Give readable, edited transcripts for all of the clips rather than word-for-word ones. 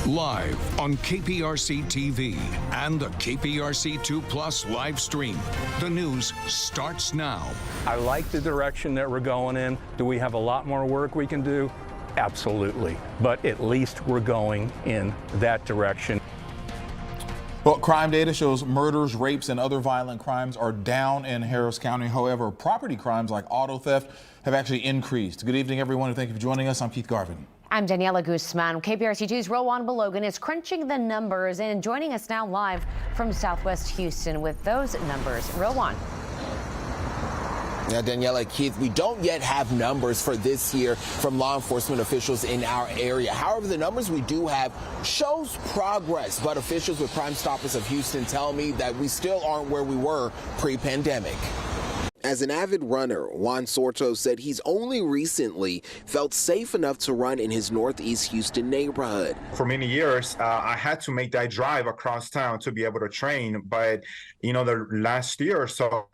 Live on KPRC TV and the KPRC 2 Plus live stream. The news starts now. I like the direction that we're going in. Do we have a lot more work we can do? Absolutely. But at least we're going in that direction. Well, crime data shows murders, rapes, and other violent crimes are down in Harris County. However, property crimes like auto theft have actually increased. Good evening, everyone, and thank you for joining us. I'm Keith Garvin. I'm Daniela Guzman. KPRC2's Rowan Belogan is crunching the numbers and joining us now live from Southwest Houston with those numbers. Rowan. Yeah, Daniela, Keith, we don't yet have numbers for this year from law enforcement officials in our area. However, the numbers we do have shows progress, but officials with Crime Stoppers of Houston tell me that we still aren't where we were pre-pandemic. As an avid runner, Juan Sorto said he's only recently felt safe enough to run in his Northeast Houston neighborhood. For many years, I had to make that drive across town to be able to train. But, the last year or so,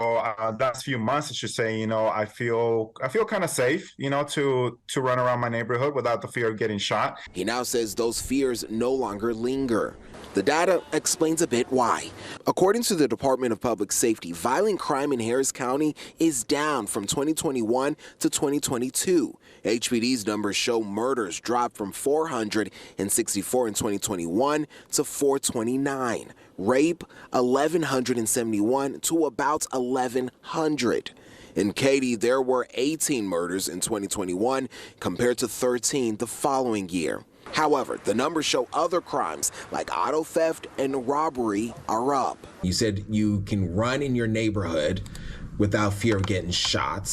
last few months, I should say, I feel kind of safe, to run around my neighborhood without the fear of getting shot. He now says those fears no longer linger. The data explains a bit why. According to the Department of Public Safety, violent crime in Harris County is down from 2021 to 2022. HPD's numbers show murders dropped from 464 in 2021 to 429. Rape, 1,171 to about 1,100. In Katy, there were 18 murders in 2021 compared to 13 the following year. However, the numbers show other crimes like auto theft and robbery are up. You said you can run in your neighborhood without fear of getting shot,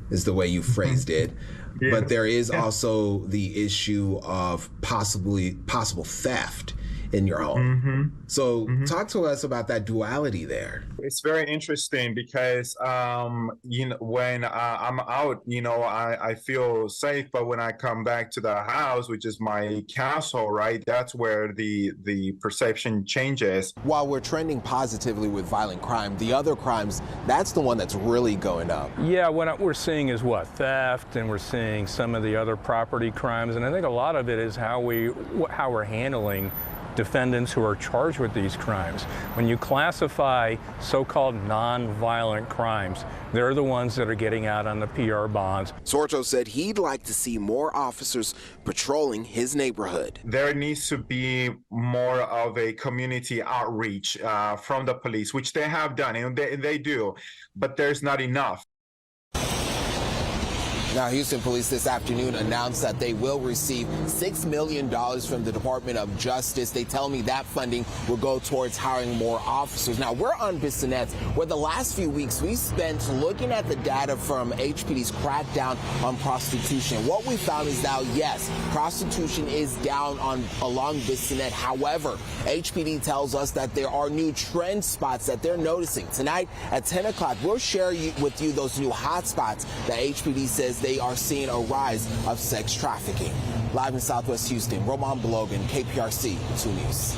is the way you phrased it. Yeah. But there is also the issue of possible theft in your home. So talk to us about that duality there. It's very interesting because, when I'm out, I feel safe. But when I come back to the house, which is my castle, right, that's where the perception changes. While we're trending positively with violent crime, the other crimes, that's the one that's really going up. Yeah, what we're seeing is theft, and we're seeing some of the other property crimes. And I think a lot of it is how we're handling defendants who are charged with these crimes. When you classify so-called non-violent crimes, they're the ones that are getting out on the PR bonds. Sorto said he'd like to see more officers patrolling his neighborhood. There needs to be more of a community outreach from the police, which they have done, and they do, but there's not enough. Now, Houston police this afternoon announced that they will receive $6 million from the Department of Justice. They tell me that funding will go towards hiring more officers. Now, we're on Bissonnette, where the last few weeks we spent looking at the data from HPD's crackdown on prostitution. What we found is that, yes, prostitution is down along Bissonnette. However, HPD tells us that there are new trend spots that they're noticing. Tonight at 10 o'clock, we'll share with you those new hot spots that HPD says they are seeing a rise of sex trafficking. Live in Southwest Houston, Roman Belogan, KPRC 2 News.